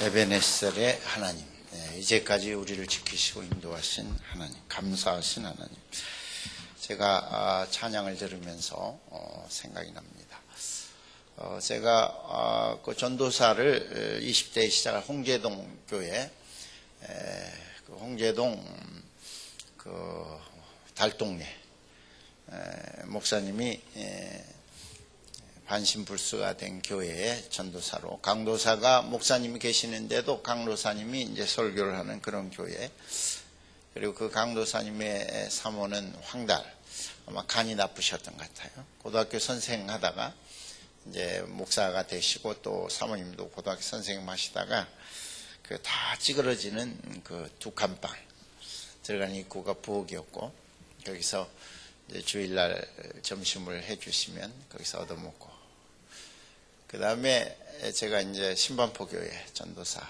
에베네셀의 하나님, 이제까지 우리를 지키시고 인도하신 하나님, 감사하신 하나님. 제가 찬양을 들으면서 생각이 납니다. 제가 그 전도사를 20대에 시작한 홍제동 교회, 그 홍제동 그 달동네 목사님이 반신불수가 된 교회의 전도사로, 강도사가 목사님이 계시는데도 강도사님이 이제 설교를 하는 그런 교회. 그리고 그 강도사님의 사모는 황달, 아마 간이 나쁘셨던 것 같아요. 고등학교 선생 하다가 이제 목사가 되시고, 또 사모님도 고등학교 선생님 하시다가 그 다 찌그러지는 그 두 칸방 들어가는 입구가 부엌이었고, 거기서 이제 주일날 점심을 해주시면 거기서 얻어먹고, 그 다음에 제가 이제 신반포교회 전도사,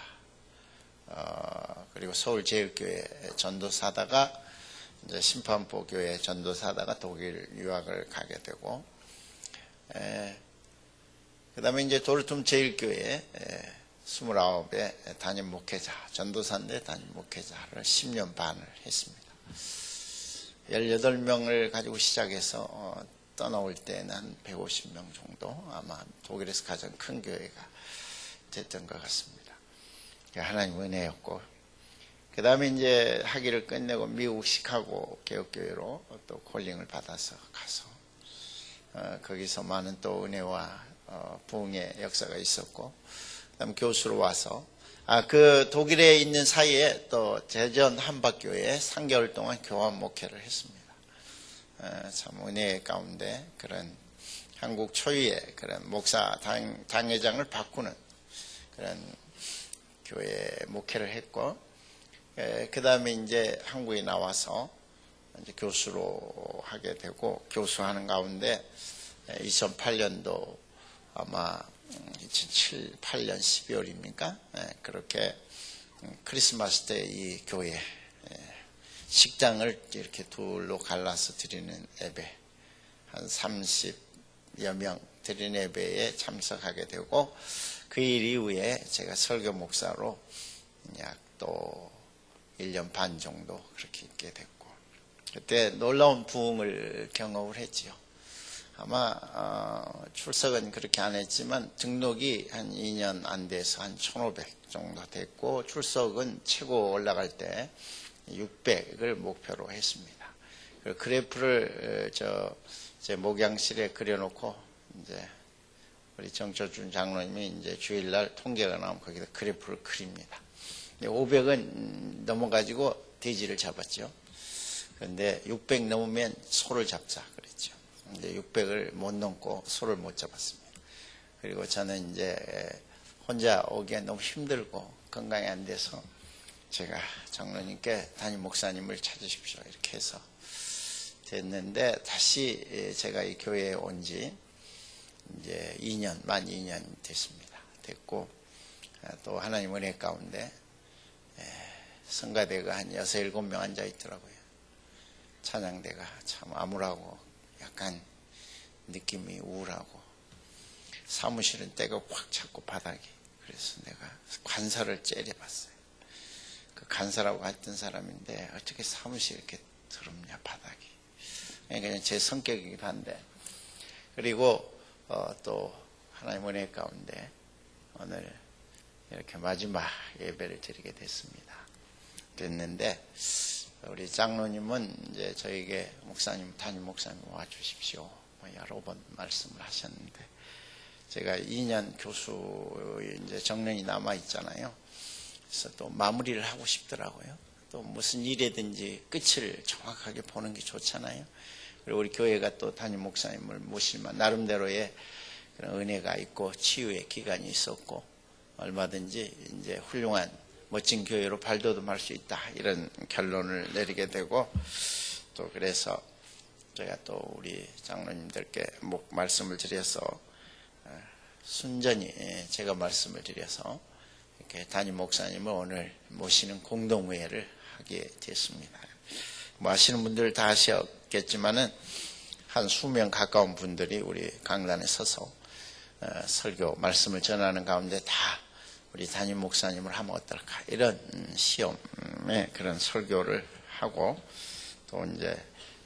그리고 서울제일교회 전도사다가 이제 신반포교회 전도사다가 독일 유학을 가게 되고, 그 다음에 이제 도르툼 제일교회 29의 담임 목회자, 전도사인데 담임 목회자를 10년 반을 했습니다. 18명을 가지고 시작해서 떠나올 때는 한 150명 정도, 아마 독일에서 가장 큰 교회가 됐던 것 같습니다. 하나님 은혜였고, 그 다음에 이제 학위를 끝내고 미국 시카고 개혁교회로 또 콜링을 받아서 가서 거기서 많은 또 은혜와 부흥의 역사가 있었고, 그 다음 교수로 와서 그 독일에 있는 사이에 또 제전 한박교회에 3개월 동안 교환 목회를 했습니다. 참 은혜 가운데 그런 한국 초유의 그런 목사 당회장을 바꾸는 그런 교회 목회를 했고, 그 다음에 이제 한국에 나와서 이제 교수로 하게 되고, 교수하는 가운데 2008년도 아마 2008년 12월입니까? 그렇게 크리스마스 때 이 교회 식장을 이렇게 둘로 갈라서 드리는 예배, 한 30여 명 드리는 예배에 참석하게 되고, 그 일 이후에 제가 설교 목사로 약 또 1년 반 정도 그렇게 있게 됐고, 그때 놀라운 부흥을 경험을 했지요. 아마 출석은 그렇게 안 했지만 등록이 한 2년 안 돼서 한 1,500 정도 됐고, 출석은 최고 올라갈 때 600을 목표로 했습니다. 그 그래프를 제 목양실에 그려놓고, 이제 우리 정철준 장로님이 이제 주일날 통계가 나오면 거기다 그래프를 그립니다. 500은 넘어가지고 돼지를 잡았죠. 그런데 600 넘으면 소를 잡자 그랬죠. 근데 600을 못 넘고 소를 못 잡았습니다. 그리고 저는 이제 혼자 오기가 너무 힘들고 건강이 안 돼서 제가 장로님께 담임 목사님을 찾으십시오 이렇게 해서 됐는데, 다시 제가 이 교회에 온 지 이제 만 2년 됐습니다. 됐고, 또 하나님 은혜 가운데 성가대가 한 6, 7명 앉아 있더라고요. 찬양대가 참 암울하고 약간 느낌이 우울하고, 사무실은 때가 확 찼고 바닥이. 그래서 내가 관사를 째려봤어요. 그 간사라고 했던 사람인데 어떻게 사무실이 이렇게 더럽냐 바닥이. 그냥 제 성격이기도 한데, 그리고 또 하나님 은혜 가운데 오늘 이렇게 마지막 예배를 드리게 됐는데, 우리 장로님은 이제 저에게 담임 목사님 와 주십시오 여러 번 말씀을 하셨는데, 제가 2년 교수 이제 정년이 남아 있잖아요. 그래서 또 마무리를 하고 싶더라고요. 또 무슨 일이든지 끝을 정확하게 보는 게 좋잖아요. 그리고 우리 교회가 또 담임 목사님을 모실만 나름대로의 그런 은혜가 있고 치유의 기간이 있었고, 얼마든지 이제 훌륭한 멋진 교회로 발돋움할 수 있다 이런 결론을 내리게 되고, 또 그래서 제가 또 우리 장로님들께 말씀을 드려서 순전히 제가 말씀을 드려서 이렇게 담임 목사님을 오늘 모시는 공동회를 하게 됐습니다. 뭐 아시는 분들 다 아시겠지만은 한 수명 가까운 분들이 우리 강단에 서서 설교 말씀을 전하는 가운데 다 우리 담임 목사님을 하면 어떨까 이런 시험에 그런 설교를 하고 또 이제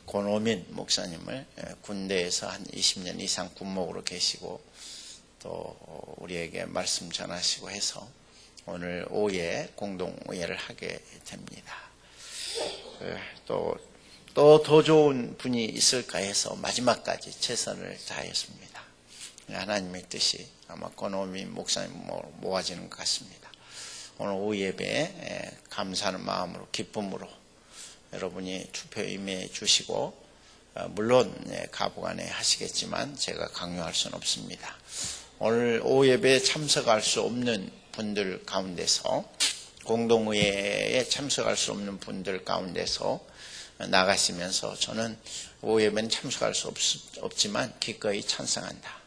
권오민 목사님을 군대에서 한 20년 이상 군목으로 계시고 또 우리에게 말씀 전하시고 해서 오늘 오후에 공동의회를 하게 됩니다. 또 더 좋은 분이 있을까 해서 마지막까지 최선을 다했습니다. 하나님의 뜻이 아마 권오민 목사님 모아지는 것 같습니다. 오늘 오후 예배에 감사하는 마음으로 기쁨으로 여러분이 투표에 임해 주시고 물론 가부간에 하시겠지만 제가 강요할 수는 없습니다. 오늘 오후 예배에 참석할 수 없는 분들 가운데서 공동의회에 참석할 수 없는 분들 가운데서 나가시면서 저는 오후 예배는 참석할 수 없지만 기꺼이 찬성한다.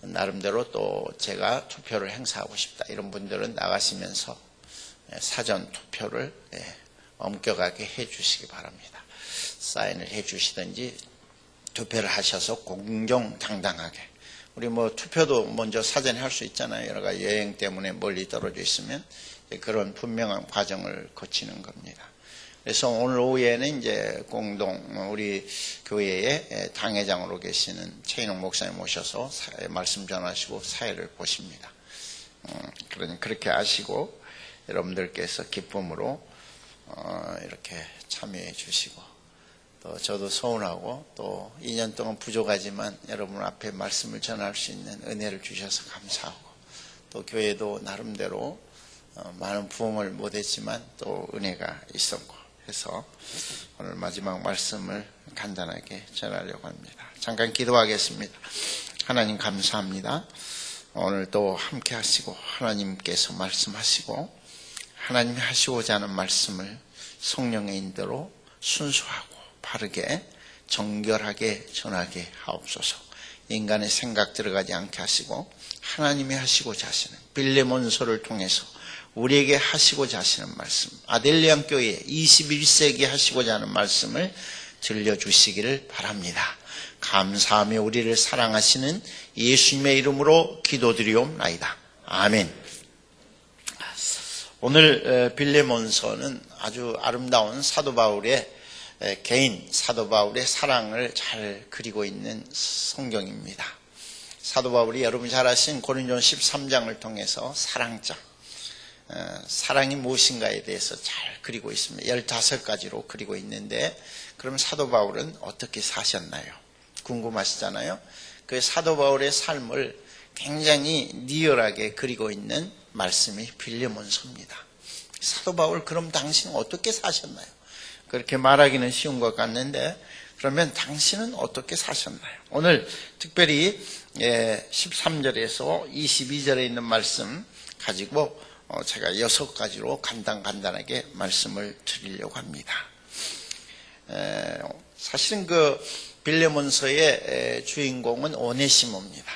나름대로 또 제가 투표를 행사하고 싶다. 이런 분들은 나가시면서 사전 투표를 엄격하게 해 주시기 바랍니다. 사인을 해 주시든지 투표를 하셔서 공정당당하게. 우리 투표도 먼저 사전에 할 수 있잖아요. 여러 가지 여행 때문에 멀리 떨어져 있으면 그런 분명한 과정을 거치는 겁니다. 그래서 오늘 오후에는 이제 우리 교회의 당회장으로 계시는 최인홍 목사님 모셔서 말씀 전하시고 사회를 보십니다. 그렇게 아시고 여러분들께서 기쁨으로 이렇게 참여해 주시고 또 저도 서운하고 또 2년 동안 부족하지만 여러분 앞에 말씀을 전할 수 있는 은혜를 주셔서 감사하고 또 교회도 나름대로 많은 부흥을 못했지만 또 은혜가 있었고 해서 오늘 마지막 말씀을 간단하게 전하려고 합니다. 잠깐 기도하겠습니다. 하나님 감사합니다. 오늘 또 함께 하시고 하나님께서 말씀하시고 하나님이 하시고자 하는 말씀을 성령의 인도로 순수하고 바르게 정결하게 전하게 하옵소서. 인간의 생각 들어가지 않게 하시고 하나님이 하시고자 하시는 빌레몬서를 통해서 우리에게 하시고자 하시는 말씀, 아델리안 교회 21세기 하시고자 하는 말씀을 들려주시기를 바랍니다. 감사하며 우리를 사랑하시는 예수님의 이름으로 기도드리옵나이다. 아멘. 오늘 빌레몬서는 아주 아름다운 사도 바울의 개인 사도 바울의 사랑을 잘 그리고 있는 성경입니다. 사도 바울이 여러분 잘 아신 고린도전 13장을 통해서 사랑장, 사랑이 무엇인가에 대해서 잘 그리고 있습니다. 15가지로 그리고 있는데 그럼 사도 바울은 어떻게 사셨나요? 궁금하시잖아요. 그 사도 바울의 삶을 굉장히 리얼하게 그리고 있는 말씀이 빌레몬서입니다. 사도 바울 그럼 당신은 어떻게 사셨나요? 그렇게 말하기는 쉬운 것 같는데 그러면 당신은 어떻게 사셨나요? 오늘 특별히 13절에서 22절에 있는 말씀 가지고 제가 6가지로 간단하게 말씀을 드리려고 합니다. 사실은 그 빌레몬서의 주인공은 오네시모입니다.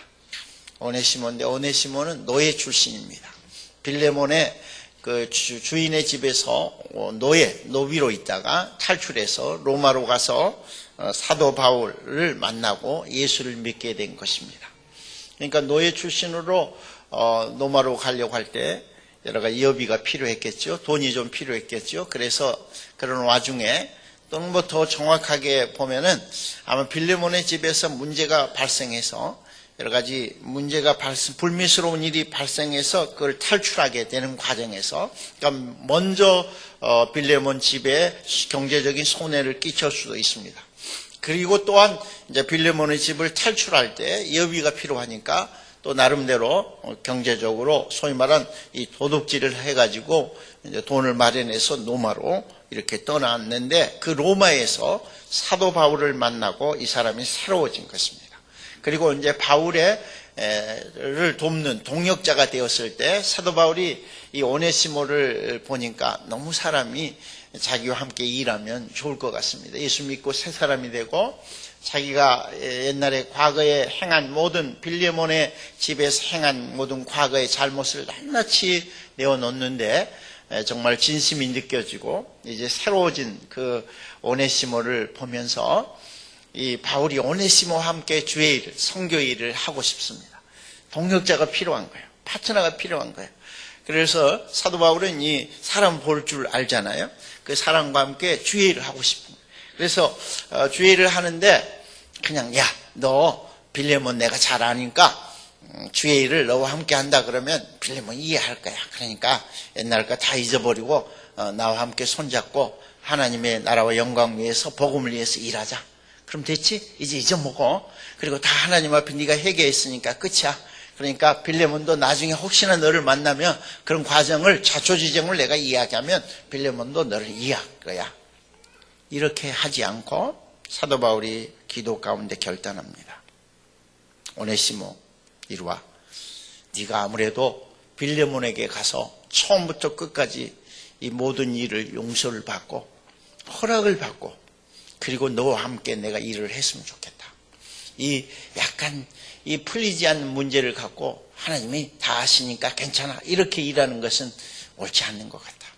오네시모인데 오네시모는 노예 출신입니다. 빌레몬의 그 주인의 집에서 노비로 있다가 탈출해서 로마로 가서 사도 바울을 만나고 예수를 믿게 된 것입니다. 그러니까 노예 출신으로 로마로 가려고 할 때 여러 가지 여비가 필요했겠죠. 돈이 좀 필요했겠죠. 그래서 그런 와중에 또는 더 정확하게 보면은 아마 빌레몬의 집에서 문제가 발생해서 여러 가지 문제가 불미스러운 일이 발생해서 그걸 탈출하게 되는 과정에서 그러니까 먼저 빌레몬 집에 경제적인 손해를 끼칠 수도 있습니다. 그리고 또한 이제 빌레몬의 집을 탈출할 때 여비가 필요하니까 또 나름대로 경제적으로 소위 말한 이 도둑질을 해가지고 이제 돈을 마련해서 로마로 이렇게 떠났는데 그 로마에서 사도 바울을 만나고 이 사람이 새로워진 것입니다. 그리고 이제 바울을 돕는 동역자가 되었을 때 사도 바울이 이 오네시모를 보니까 너무 사람이 자기와 함께 일하면 좋을 것 같습니다. 예수 믿고 새 사람이 되고 자기가 옛날에 과거에 행한 모든 빌레몬의 집에서 행한 모든 과거의 잘못을 낱낱이 내어놓는데 정말 진심이 느껴지고 이제 새로워진 그 오네시모를 보면서 이 바울이 오네시모와 함께 주의 일을, 선교 일을 하고 싶습니다. 동역자가 필요한 거예요. 파트너가 필요한 거예요. 그래서 사도 바울은 이 사람 볼 줄 알잖아요. 그 사람과 함께 주의를 하고 싶은 거예요. 그래서 주의를 하는데 그냥 야, 너 빌레몬 내가 잘 아니까 주의를 너와 함께 한다 그러면 빌레몬 이해할 거야. 그러니까 옛날 거 다 잊어버리고 나와 함께 손잡고 하나님의 나라와 영광 위해서 복음을 위해서 일하자. 그럼 됐지? 이제 잊어먹어. 그리고 다 하나님 앞에 네가 회개했으니까 끝이야. 그러니까 빌레몬도 나중에 혹시나 너를 만나면 그런 과정을 자초지종을 내가 이야기하면 빌레몬도 너를 이해할 거야. 이렇게 하지 않고 사도 바울이 기도 가운데 결단합니다. 오네시모 이리 와. 네가 아무래도 빌레몬에게 가서 처음부터 끝까지 이 모든 일을 용서를 받고 허락을 받고 그리고 너와 함께 내가 일을 했으면 좋겠다. 이 약간 이 풀리지 않는 문제를 갖고 하나님이 다 아시니까 괜찮아 이렇게 일하는 것은 옳지 않는 것 같다.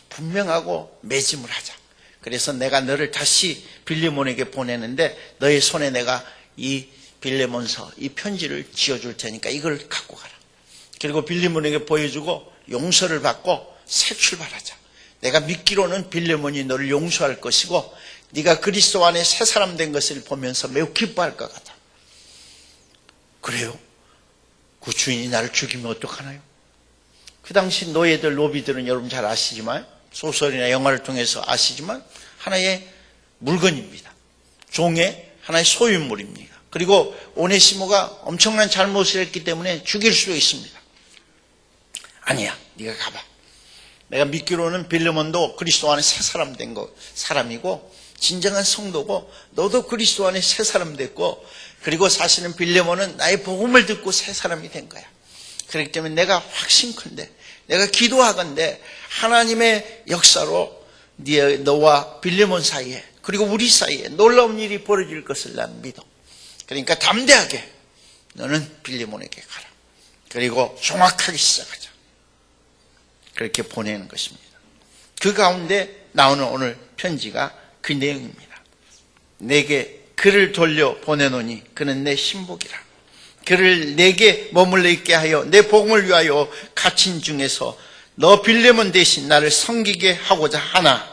분명하고 매짐을 하자. 그래서 내가 너를 다시 빌레몬에게 보내는데 너의 손에 내가 이 빌레몬서 이 편지를 쥐어줄 테니까 이걸 갖고 가라. 그리고 빌레몬에게 보여주고 용서를 받고 새 출발하자. 내가 믿기로는 빌레몬이 너를 용서할 것이고 네가 그리스도 안에 새 사람 된 것을 보면서 매우 기뻐할 것 같아. 그래요? 그 주인이 나를 죽이면 어떡하나요? 그 당시 노예들, 노비들은 여러분 잘 아시지만 소설이나 영화를 통해서 아시지만 하나의 물건입니다. 종의 하나의 소유물입니다. 그리고 오네시모가 엄청난 잘못을 했기 때문에 죽일 수도 있습니다. 아니야, 네가 가봐. 내가 믿기로는 빌레몬도 그리스도 안에 새 사람 된 사람이고 진정한 성도고 너도 그리스도 안에 새 사람 됐고 그리고 사실은 빌레몬은 나의 복음을 듣고 새 사람이 된 거야. 그렇기 때문에 내가 확신컨대 내가 기도하건대 하나님의 역사로 너와 빌레몬 사이에 그리고 우리 사이에 놀라운 일이 벌어질 것을 난 믿어. 그러니까 담대하게 너는 빌레몬에게 가라. 그리고 정확하게 시작하자. 그렇게 보내는 것입니다. 그 가운데 나오는 오늘 편지가 그 내용입니다. 내게 그를 돌려 보내노니 그는 내 신복이라. 그를 내게 머물러 있게 하여 내 복음을 위하여 갇힌 중에서 너 빌레몬 대신 나를 섬기게 하고자 하나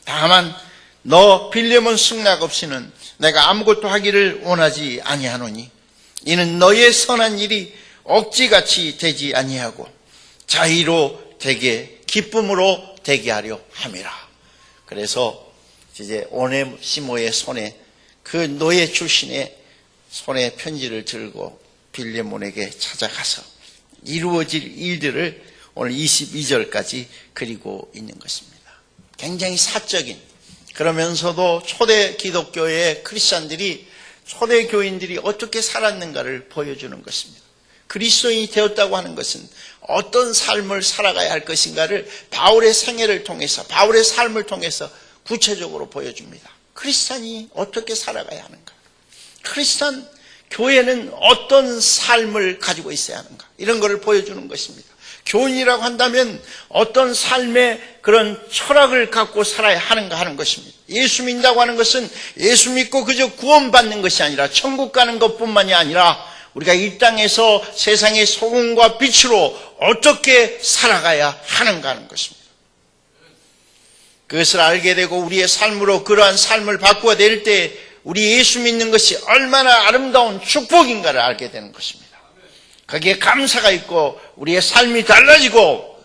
다만 너 빌레몬 승낙 없이는 내가 아무것도 하기를 원하지 아니하노니 이는 너의 선한 일이 억지같이 되지 아니하고 자의로 되게 기쁨으로 되게 하려 함이라. 그래서 이제 오네시모의 손에 그 노예 출신의 손에 편지를 들고 빌레몬에게 찾아가서 이루어질 일들을 오늘 22절까지 그리고 있는 것입니다. 굉장히 사적인 그러면서도 초대 기독교의 크리스찬들이 초대 교인들이 어떻게 살았는가를 보여주는 것입니다. 그리스도인이 되었다고 하는 것은 어떤 삶을 살아가야 할 것인가를 바울의 생애를 통해서 바울의 삶을 통해서 구체적으로 보여줍니다. 크리스찬이 어떻게 살아가야 하는가? 크리스찬 교회는 어떤 삶을 가지고 있어야 하는가? 이런 것을 보여주는 것입니다. 교인이라고 한다면 어떤 삶의 그런 철학을 갖고 살아야 하는가 하는 것입니다. 예수 믿는다고 하는 것은 예수 믿고 그저 구원받는 것이 아니라 천국 가는 것뿐만이 아니라 우리가 이 땅에서 세상의 소금과 빛으로 어떻게 살아가야 하는가 하는 것입니다. 그것을 알게 되고 우리의 삶으로 그러한 삶을 바꾸어 낼 때 우리 예수 믿는 것이 얼마나 아름다운 축복인가를 알게 되는 것입니다. 거기에 감사가 있고 우리의 삶이 달라지고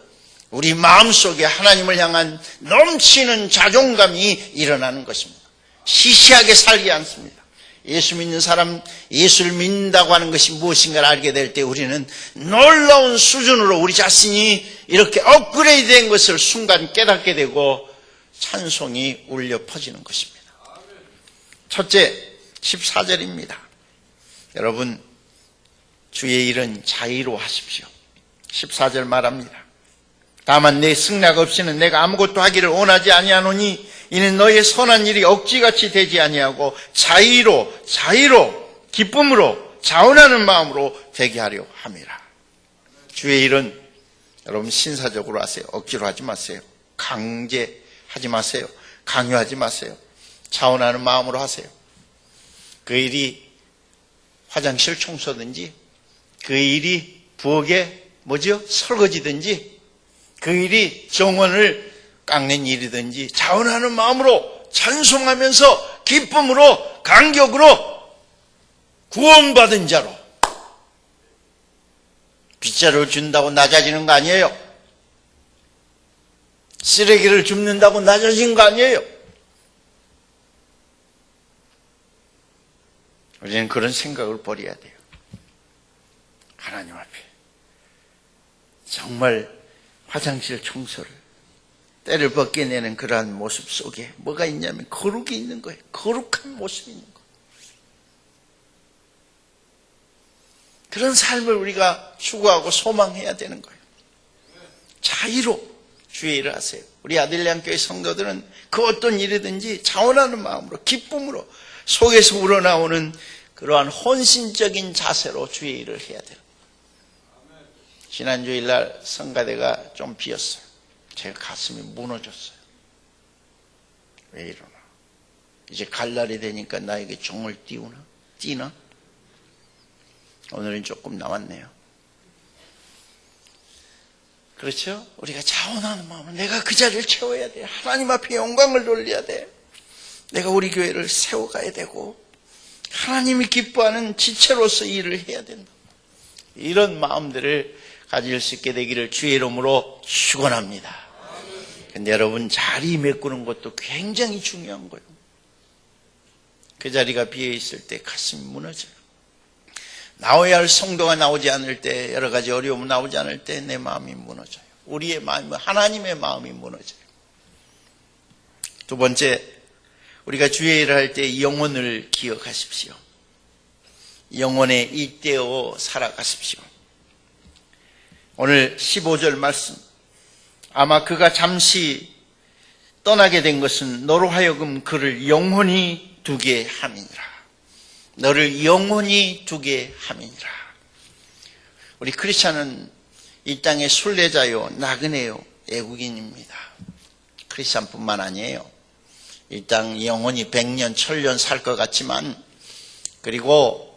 우리 마음속에 하나님을 향한 넘치는 자존감이 일어나는 것입니다. 시시하게 살지 않습니다. 예수 믿는 사람, 예수를 믿는다고 하는 것이 무엇인가를 알게 될 때 우리는 놀라운 수준으로 우리 자신이 이렇게 업그레이드된 것을 순간 깨닫게 되고 찬송이 울려 퍼지는 것입니다. 첫째, 14절입니다. 여러분, 주의 일은 자의로 하십시오. 14절 말합니다. 다만 내 승낙 없이는 내가 아무것도 하기를 원하지 아니하노니 이는 너의 선한 일이 억지같이 되지 아니하고 자의로 기쁨으로 자원하는 마음으로 되게 하려 함이라. 주의 일은 여러분 신사적으로 하세요. 억지로 하지 마세요. 강제하지 마세요. 강요하지 마세요. 자원하는 마음으로 하세요. 그 일이 화장실 청소든지 그 일이 부엌에 설거지든지 그 일이 정원을 깎는 일이든지 자원하는 마음으로 찬송하면서 기쁨으로 감격으로 구원받은 자로 빗자루를 준다고 낮아지는 거 아니에요. 쓰레기를 줍는다고 낮아진 거 아니에요. 우리는 그런 생각을 버려야 돼요. 하나님 앞에 정말 화장실 청소를 때를 벗겨내는 그러한 모습 속에 뭐가 있냐면 거룩이 있는 거예요. 거룩한 모습이 있는 거예요. 그런 삶을 우리가 추구하고 소망해야 되는 거예요. 자의로 주의 일을 하세요. 우리 아들량 교회 성도들은 그 어떤 일이든지 자원하는 마음으로 기쁨으로 속에서 우러나오는 그러한 혼신적인 자세로 주의 일을 해야 돼요. 지난 주일날 성가대가 좀 비었어요. 제가 가슴이 무너졌어요. 왜 이러나? 이제 갈 날이 되니까 나에게 종을 띄나? 오늘은 조금 남았네요. 그렇죠? 우리가 자원하는 마음은 내가 그 자리를 채워야 돼. 하나님 앞에 영광을 돌려야 돼. 내가 우리 교회를 세워가야 되고 하나님이 기뻐하는 지체로서 일을 해야 된다. 이런 마음들을 가질 수 있게 되기를 주의 이름으로 축원합니다. 근데 여러분 자리 메꾸는 것도 굉장히 중요한 거예요. 그 자리가 비어있을 때 가슴이 무너져요. 나와야 할 성도가 나오지 않을 때, 여러 가지 어려움이 나오지 않을 때 내 마음이 무너져요. 우리의 마음이, 하나님의 마음이 무너져요. 두 번째, 우리가 주의 일을 할 때 영혼을 기억하십시오. 영혼에 잇대어 살아가십시오. 오늘 15절 말씀, 아마 그가 잠시 떠나게 된 것은 너로 하여금 그를 영원히 두게 함이니라. 너를 영원히 두게 함이니라. 우리 크리스찬은 이 땅의 순례자요, 나그네요, 애국인입니다. 크리스찬뿐만 아니에요. 이 땅 영원히 100년, 1000년 살 것 같지만, 그리고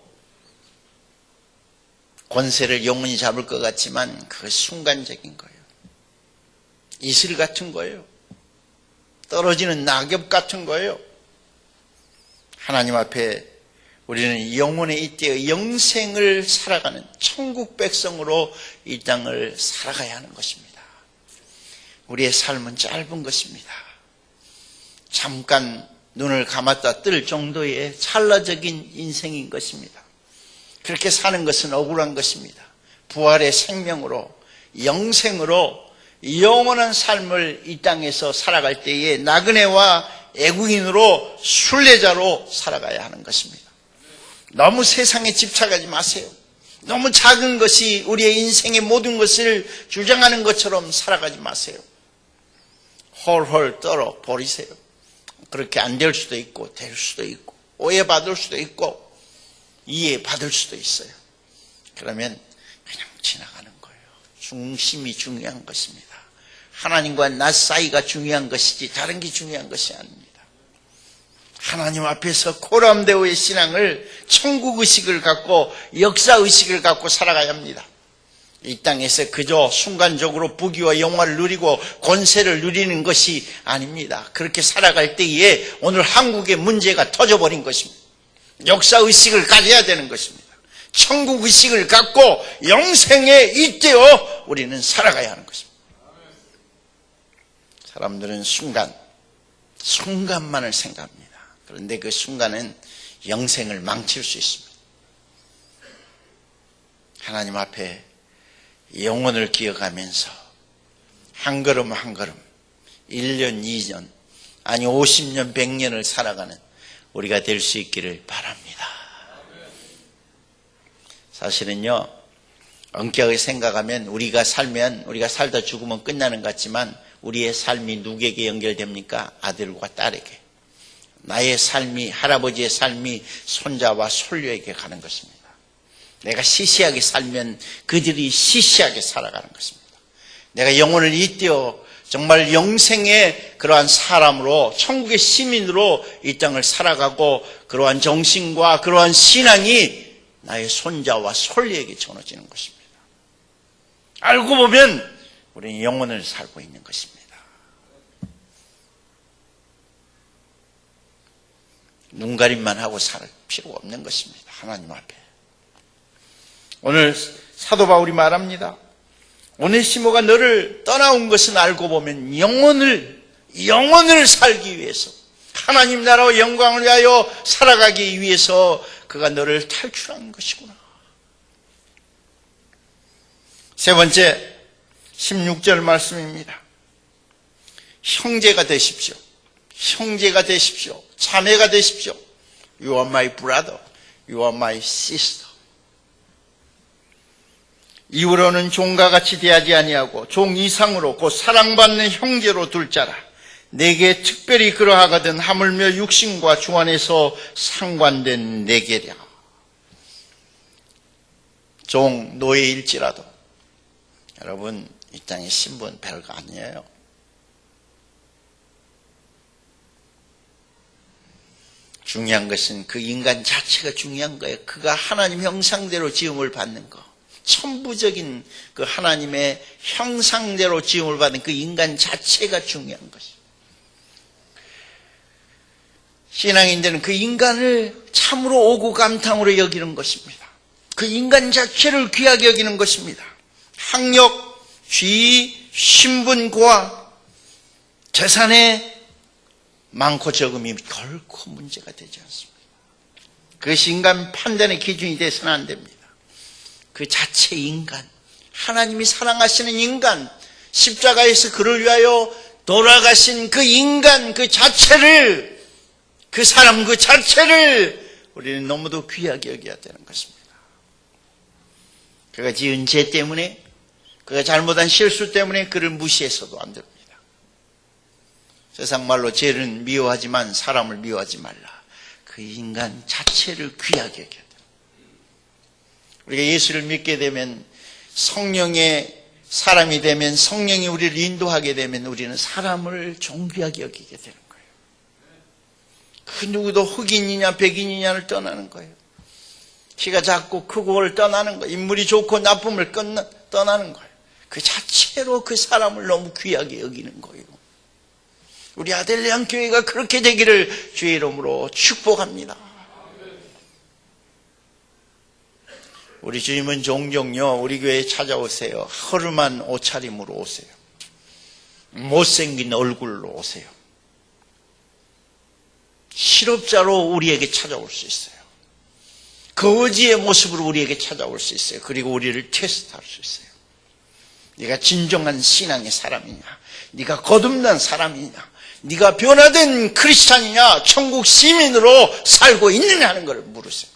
권세를 영원히 잡을 것 같지만 그거 순간적인 거예요. 이슬 같은 거예요. 떨어지는 낙엽 같은 거예요. 하나님 앞에 우리는 영혼에 잇대어 영생을 살아가는 천국 백성으로 이 땅을 살아가야 하는 것입니다. 우리의 삶은 짧은 것입니다. 잠깐 눈을 감았다 뜰 정도의 찰나적인 인생인 것입니다. 그렇게 사는 것은 억울한 것입니다. 부활의 생명으로, 영생으로 영원한 삶을 이 땅에서 살아갈 때에 나그네와 애국인으로 순례자로 살아가야 하는 것입니다. 너무 세상에 집착하지 마세요. 너무 작은 것이 우리의 인생의 모든 것을 주장하는 것처럼 살아가지 마세요. 홀홀 떨어 버리세요. 그렇게 안 될 수도 있고 될 수도 있고 오해받을 수도 있고 이해받을 수도 있어요. 그러면 그냥 지나가는 거예요. 중심이 중요한 것입니다. 하나님과 나 사이가 중요한 것이지 다른 게 중요한 것이 아닙니다. 하나님 앞에서 코람데오의 신앙을 천국의식을 갖고 역사의식을 갖고 살아가야 합니다. 이 땅에서 그저 순간적으로 부귀와 영화를 누리고 권세를 누리는 것이 아닙니다. 그렇게 살아갈 때에 오늘 한국의 문제가 터져버린 것입니다. 역사의식을 가져야 되는 것입니다. 천국의식을 갖고 영생에 잇대어 우리는 살아가야 하는 것입니다. 사람들은 순간만을 생각합니다. 그런데 그 순간은 영생을 망칠 수 있습니다. 하나님 앞에 영혼을 기억하면서 한 걸음 한 걸음 1년, 2년, 아니 50년, 100년을 살아가는 우리가 될 수 있기를 바랍니다. 사실은요, 엄격하게 생각하면 우리가 살다 죽으면 끝나는 것 같지만 우리의 삶이 누구에게 연결됩니까? 아들과 딸에게. 나의 삶이, 할아버지의 삶이 손자와 손녀에게 가는 것입니다. 내가 시시하게 살면 그들이 시시하게 살아가는 것입니다. 내가 영혼을 잇대어 정말 영생의 그러한 사람으로 천국의 시민으로 이 땅을 살아가고 그러한 정신과 그러한 신앙이 나의 손자와 손녀에게 전해지는 것입니다. 알고 보면 우리는 영혼을 살고 있는 것입니다. 눈가림만 하고 살 필요가 없는 것입니다. 하나님 앞에. 오늘 사도 바울이 말합니다. 오네시모가 너를 떠나온 것은 알고 보면 영혼을 살기 위해서, 하나님 나라와 영광을 위하여 살아가기 위해서 그가 너를 탈출한 것이구나. 세 번째 16절 말씀입니다. 형제가 되십시오. 형제가 되십시오. 자매가 되십시오. You are my brother. You are my sister. 이후로는 종과 같이 대하지 아니하고 종 이상으로 곧 사랑받는 형제로 둘 자라. 내게 특별히 그러하거든 하물며 육신과 주 안에서 상관된 내게랴. 종 노예일지라도 여러분 이 땅의 신분 별거 아니에요. 중요한 것은 그 인간 자체가 중요한 거예요. 그가 하나님 형상대로 지음을 받는 거. 천부적인 그 하나님의 형상대로 지음을 받은 그 인간 자체가 중요한 것이에요. 신앙인들은 그 인간을 참으로 오구감탕으로 여기는 것입니다. 그 인간 자체를 귀하게 여기는 것입니다. 학력, 지위, 신분, 고하, 재산의 많고 적음이 결코 문제가 되지 않습니다. 그것이 인간 판단의 기준이 돼서는 안 됩니다. 그 자체 인간, 하나님이 사랑하시는 인간, 십자가에서 그를 위하여 돌아가신 그 인간 그 자체를, 그 사람 그 자체를 우리는 너무도 귀하게 여겨야 되는 것입니다. 그가 지은 죄 때문에, 그가 잘못한 실수 때문에 그를 무시해서도 안 됩니다. 세상 말로 죄는 미워하지만 사람을 미워하지 말라. 그 인간 자체를 귀하게 여겨야 됩니다. 우리가 예수를 믿게 되면, 성령의 사람이 되면, 성령이 우리를 인도하게 되면 우리는 사람을 존귀하게 여기게 되는 거예요. 그 누구도 흑인이냐 백인이냐를 떠나는 거예요. 키가 작고 크고를 떠나는 거예요. 인물이 좋고 나쁨을 떠나는 거예요. 그 자체로 그 사람을 너무 귀하게 여기는 거예요. 우리 아델리안 교회가 그렇게 되기를 주의 이름으로 축복합니다. 우리 주님은 종종요 우리 교회에 찾아오세요. 허름한 옷차림으로 오세요. 못생긴 얼굴로 오세요. 실업자로 우리에게 찾아올 수 있어요. 거지의 모습으로 우리에게 찾아올 수 있어요. 그리고 우리를 테스트할 수 있어요. 네가 진정한 신앙의 사람이냐, 네가 거듭난 사람이냐, 네가 변화된 크리스찬이냐, 천국 시민으로 살고 있느냐 하는 것을 물으세요.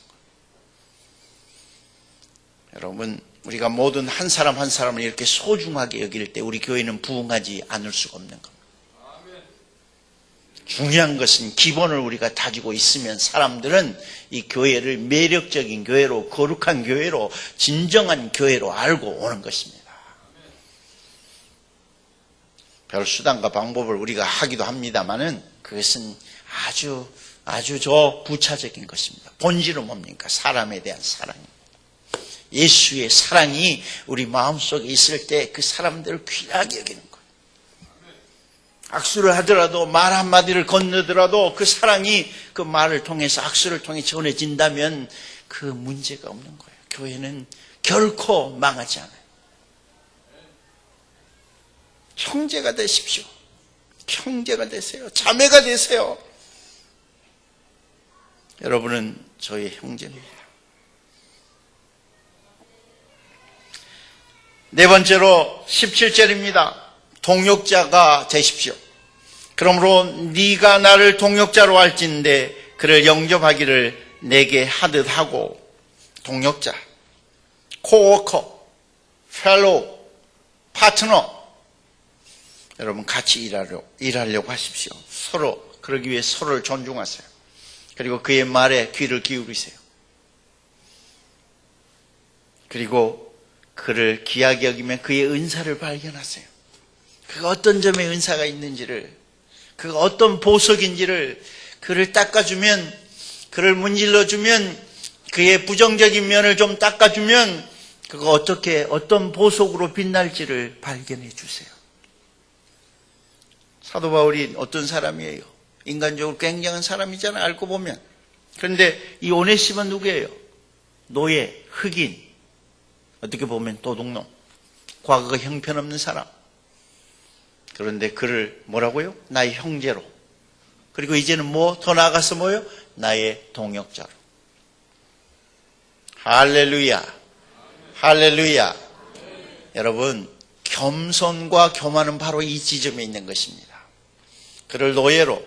여러분, 우리가 모든 한 사람 한 사람을 이렇게 소중하게 여길 때 우리 교회는 부흥하지 않을 수가 없는 겁니다. 중요한 것은 기본을 우리가 다지고 있으면 사람들은 이 교회를 매력적인 교회로, 거룩한 교회로, 진정한 교회로 알고 오는 것입니다. 별 수단과 방법을 우리가 하기도 합니다만은 그것은 아주 부차적인 것입니다. 본질은 뭡니까? 사람에 대한 사랑입니다. 예수의 사랑이 우리 마음속에 있을 때 그 사람들을 귀하게 여기는 거예요. 악수를 하더라도, 말 한마디를 건너더라도 그 사랑이 그 말을 통해서, 악수를 통해 전해진다면 그 문제가 없는 거예요. 교회는 결코 망하지 않아요. 형제가 되십시오. 형제가 되세요. 자매가 되세요. 여러분은 저의 형제입니다. 네 번째로 17절입니다. 동역자가 되십시오. 그러므로 네가 나를 동역자로 할진대 그를 영접하기를 내게 하듯 하고. 동역자, 코워커, 펠로우, 파트너, 여러분 같이 일하려고 하십시오. 서로, 그러기 위해 서로를 존중하세요. 그리고 그의 말에 귀를 기울이세요. 그리고 그를 귀하게 여기면 그의 은사를 발견하세요. 그가 어떤 점에 은사가 있는지를, 그가 어떤 보석인지를, 그를 닦아주면, 그를 문질러주면, 그의 부정적인 면을 좀 닦아주면 그거 어떤 보석으로 빛날지를 발견해 주세요. 사도 바울이 어떤 사람이에요? 인간적으로 굉장한 사람이잖아요, 알고 보면. 그런데 이 오네시모는 누구예요? 노예, 흑인, 어떻게 보면 도둑놈, 과거가 형편없는 사람. 그런데 그를 뭐라고요? 나의 형제로. 그리고 이제는 더 나아가서 뭐요? 나의 동역자로. 할렐루야. 할렐루야. 여러분, 겸손과 교만은 바로 이 지점에 있는 것입니다. 그를 노예로,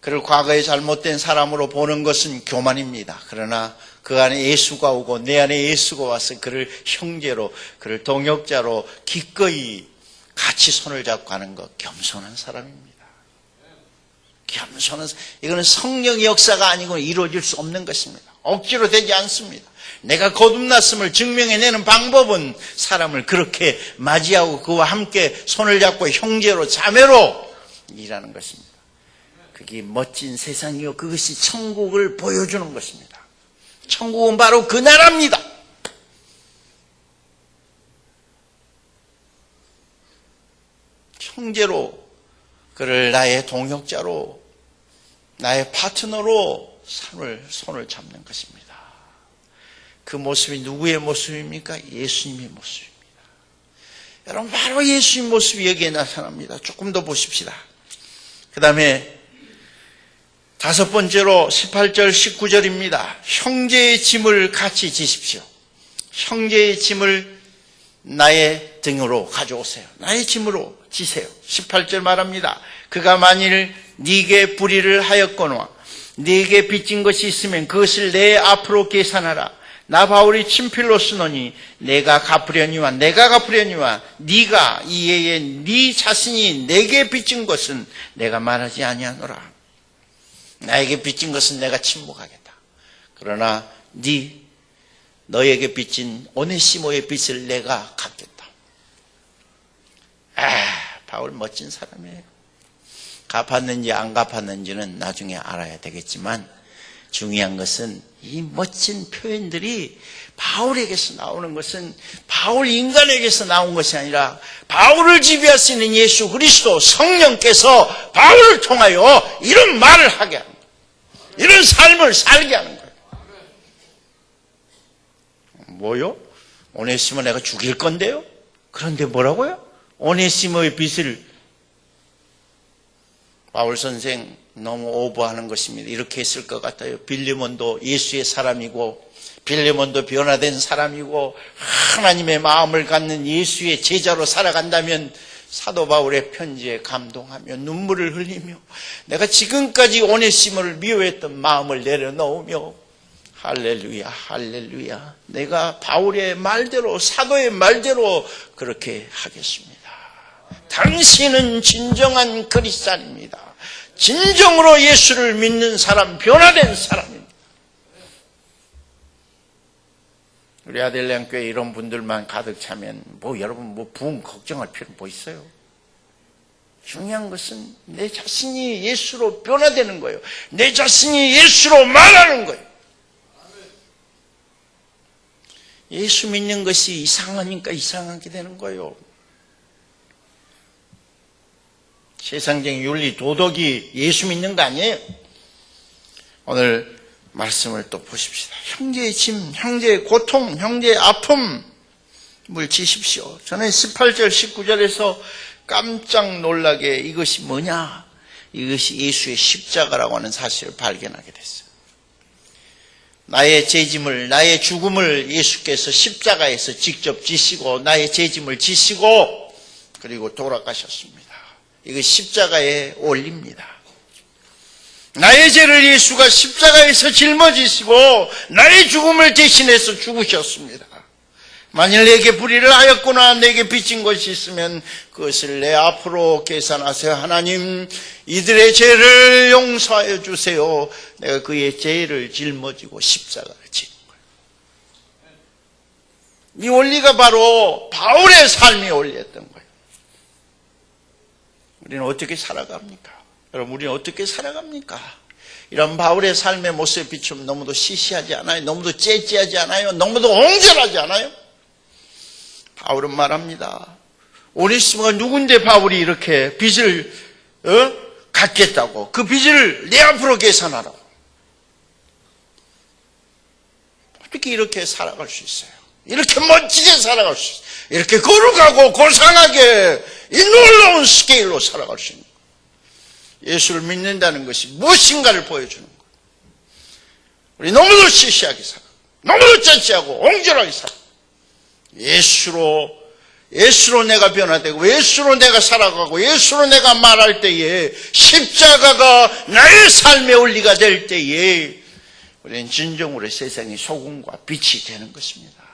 그를 과거에 잘못된 사람으로 보는 것은 교만입니다. 그러나 그 안에 예수가 오고 내 안에 예수가 와서 그를 형제로, 그를 동역자로 기꺼이 같이 손을 잡고 하는 것, 겸손한 사람입니다. 겸손한, 이거는 성령의 역사가 아니고 이루어질 수 없는 것입니다. 억지로 되지 않습니다. 내가 거듭났음을 증명해내는 방법은 사람을 그렇게 맞이하고 그와 함께 손을 잡고 형제로 자매로 일하는 것입니다. 그게 멋진 세상이요, 그것이 천국을 보여주는 것입니다. 천국은 바로 그 나라입니다. 형제로, 그를 나의 동역자로, 나의 파트너로 손을 잡는 것입니다. 그 모습이 누구의 모습입니까? 예수님의 모습입니다. 여러분, 바로 예수님의 모습이 여기에 나타납니다. 조금 더 보십시다. 그 다음에 5번째로 18절 19절입니다. 형제의 짐을 같이 지십시오. 형제의 짐을 나의 등으로 가져오세요. 나의 짐으로 지세요. 18절 말합니다. 그가 만일 네게 불의를 하였거나 네게 빚진 것이 있으면 그것을 내 앞으로 계산하라. 나 바울이 친필로 쓰노니 내가 갚으려니와 네가 이에 네 자신이 내게 빚진 것은 내가 말하지 아니하노라. 나에게 빚진 것은 내가 침묵하겠다. 그러나 너에게 빚진 오네시모의 빚을 내가 갚겠다. 바울 멋진 사람이에요. 갚았는지 안 갚았는지는 나중에 알아야 되겠지만 중요한 것은 이 멋진 표현들이 바울에게서 나오는 것은 바울 인간에게서 나온 것이 아니라 바울을 지배할 수 있는 예수 그리스도 성령께서 바울을 통하여 이런 말을 하게 하는 거예요. 이런 삶을 살게 하는 거예요. 뭐요? 오네시모 내가 죽일 건데요? 그런데 뭐라고요? 오네시모의 빚을 바울 선생 너무 오버하는 것입니다. 이렇게 했을 것 같아요. 빌레몬도 예수의 사람이고 빌레몬도 변화된 사람이고 하나님의 마음을 갖는 예수의 제자로 살아간다면 사도 바울의 편지에 감동하며 눈물을 흘리며 내가 지금까지 오네시모를 미워했던 마음을 내려놓으며 할렐루야 할렐루야 내가 바울의 말대로 사도의 말대로 그렇게 하겠습니다. 당신은 진정한 그리스도인입니다. 진정으로 예수를 믿는 사람, 변화된 사람입니다. 우리 아들양 교회 이런 분들만 가득 차면 여러분 부흥 걱정할 필요는 있어요? 중요한 것은 내 자신이 예수로 변화되는 거예요. 내 자신이 예수로 말하는 거예요. 예수 믿는 것이 이상하니까 이상하게 되는 거예요. 세상적인 윤리, 도덕이 예수 믿는 거 아니에요. 오늘 말씀을 또 보십시다. 형제의 짐, 형제의 고통, 형제의 아픔을 지십시오. 저는 18절, 19절에서 깜짝 놀라게 이것이 뭐냐? 이것이 예수의 십자가라고 하는 사실을 발견하게 됐어요. 나의 죄짐을, 나의 죽음을 예수께서 십자가에서 직접 지시고 나의 죄짐을 지시고 그리고 돌아가셨습니다. 이거 십자가에 올립니다. 나의 죄를 예수가 십자가에서 짊어지시고 나의 죽음을 대신해서 죽으셨습니다. 만일 내게 불의를 하였거나 내게 빚진 것이 있으면 그것을 내 앞으로 계산하세요. 하나님, 이들의 죄를 용서하여 주세요. 내가 그의 죄를 짊어지고 십자가를 지는 거예요. 이 원리가 바로 바울의 삶이 원리였던 거예요. 우리는 어떻게 살아갑니까? 여러분, 우리는 어떻게 살아갑니까? 이런 바울의 삶의 모습에 비추면 너무도 시시하지 않아요? 너무도 째째하지 않아요? 너무도 옹졸하지 않아요? 바울은 말합니다. 오네시모가 누군데 바울이 이렇게 빚을 갚겠다고, 그 빚을 내 앞으로 계산하라고. 어떻게 이렇게 살아갈 수 있어요? 이렇게 멋지게 살아갈 수 있어요? 이렇게 거룩하고 고상하게 이 놀라운 스케일로 살아갈 수 있는 거예요. 예수를 믿는다는 것이 무엇인가를 보여주는 거예요. 우리 너무도 시시하게 살아, 너무도 짜치하고 옹졸하게 살아. 예수로 내가 변화되고 예수로 내가 살아가고 예수로 내가 말할 때에, 십자가가 나의 삶의 원리가 될 때에 우리는 진정으로 세상의 소금과 빛이 되는 것입니다.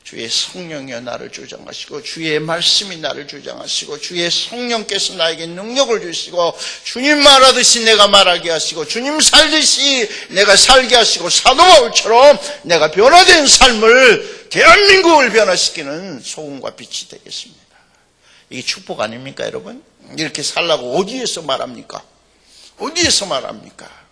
주의 성령이여 나를 주장하시고, 주의 말씀이 나를 주장하시고, 주의 성령께서 나에게 능력을 주시고, 주님 말하듯이 내가 말하게 하시고, 주님 살듯이 내가 살게 하시고, 사도 바울처럼 내가 변화된 삶을, 대한민국을 변화시키는 소금과 빛이 되겠습니다. 이게 축복 아닙니까, 여러분? 이렇게 살라고 어디에서 말합니까? 어디에서 말합니까?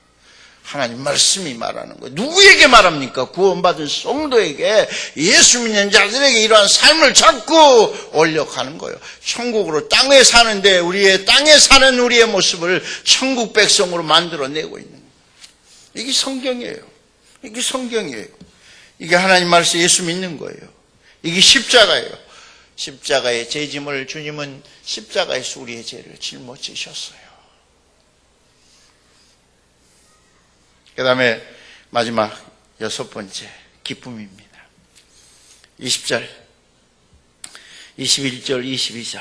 하나님 말씀이 말하는 거예요. 누구에게 말합니까? 구원받은 성도에게, 예수 믿는 자들에게 이러한 삶을 자꾸 올려가는 거예요. 천국으로 땅에 사는데, 우리의 땅에 사는 우리의 모습을 천국 백성으로 만들어내고 있는 거예요. 이게 성경이에요. 이게 성경이에요. 이게 하나님 말씀, 예수 믿는 거예요. 이게 십자가예요. 십자가의 죄짐을 주님은 십자가에서 우리의 죄를 짊어지셨어요. 그 다음에 마지막 6번째 기쁨입니다. 20절, 21절, 22절.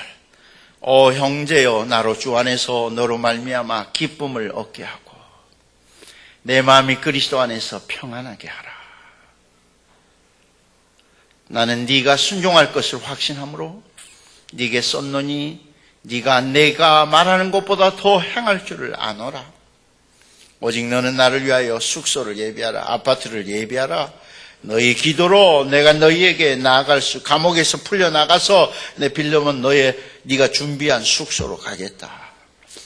오 형제여, 나로 주 안에서 너로 말미암아 기쁨을 얻게 하고 내 마음이 그리스도 안에서 평안하게 하라. 나는 네가 순종할 것을 확신하므로 네게 썼노니 네가 내가 말하는 것보다 더 행할 줄을 아노라. 오직 너는 나를 위하여 숙소를 예비하라. 아파트를 예비하라. 너희 기도로 내가 너희에게 감옥에서 풀려나가서 내 빌려면 네가 준비한 숙소로 가겠다.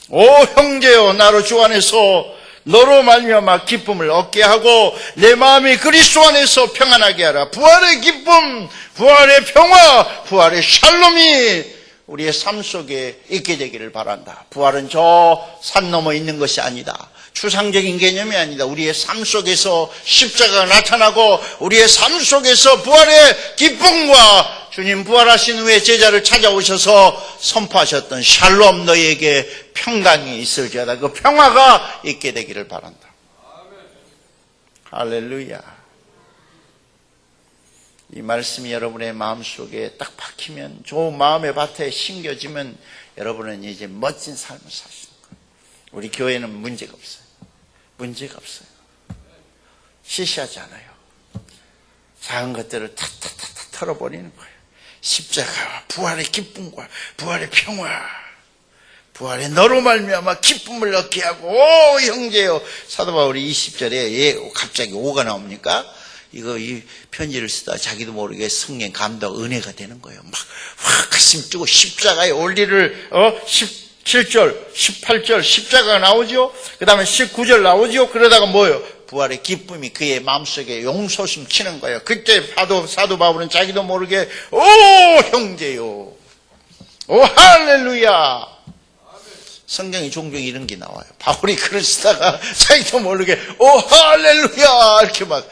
오 형제여, 나로 주 안에서 너로 말미암아 기쁨을 얻게 하고 내 마음이 그리스도 안에서 평안하게 하라. 부활의 기쁨, 부활의 평화, 부활의 샬롬이 우리의 삶 속에 있게 되기를 바란다. 부활은 저 산 넘어 있는 것이 아니다. 추상적인 개념이 아니다. 우리의 삶 속에서 십자가가 나타나고 우리의 삶 속에서 부활의 기쁨과 주님 부활하신 후에 제자를 찾아오셔서 선포하셨던 샬롬, 너희에게 평강이 있을지어다. 그 평화가 있게 되기를 바란다. 할렐루야. 이 말씀이 여러분의 마음속에 딱 박히면, 좋은 마음의 밭에 심겨지면 여러분은 이제 멋진 삶을 사시는 거예요. 우리 교회는 문제가 없어요. 문제가 없어요. 시시하지 않아요. 작은 것들을 탁탁탁 털어버리는 거예요. 십자가와 부활의 기쁨과 부활의 평화, 부활의 너로 말미암아 기쁨을 얻게 하고, 오 형제여. 사도 바울이 20절에 왜 갑자기 오가 나옵니까? 이 편지를 쓰다 자기도 모르게 성령 감동 은혜가 되는 거예요. 막 확 가슴 뛰고 십자가의 원리를 17절, 18절 십자가가 나오죠. 그 다음에 19절 나오죠. 그러다가 뭐예요? 부활의 기쁨이 그의 마음속에 용솟음 치는 거예요. 그때 사도 바울은 자기도 모르게 오 형제요, 오 할렐루야. 성경이 종종 이런 게 나와요. 바울이 글을 쓰다가 자기도 모르게 오 할렐루야 이렇게 막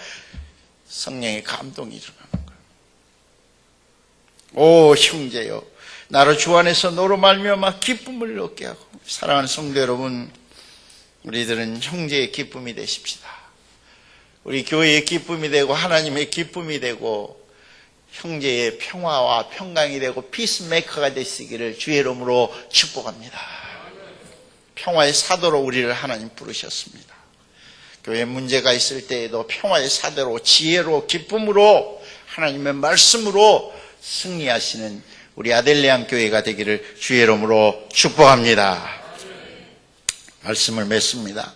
성령의 감동이 일어나는 거예요. 오 형제요, 나로 주 안에서 너로 말미암아 기쁨을 얻게 하고. 사랑하는 성도 여러분, 우리들은 형제의 기쁨이 되십시다. 우리 교회의 기쁨이 되고 하나님의 기쁨이 되고 형제의 평화와 평강이 되고 피스메이커가 되시기를 주의 이름으로 축복합니다. 평화의 사도로 우리를 하나님 부르셨습니다. 교회에 문제가 있을 때에도 평화의 사도로, 지혜로, 기쁨으로, 하나님의 말씀으로 승리하시는 우리 아델레안 교회가 되기를 주의 이름으로 축복합니다. 말씀을 맺습니다.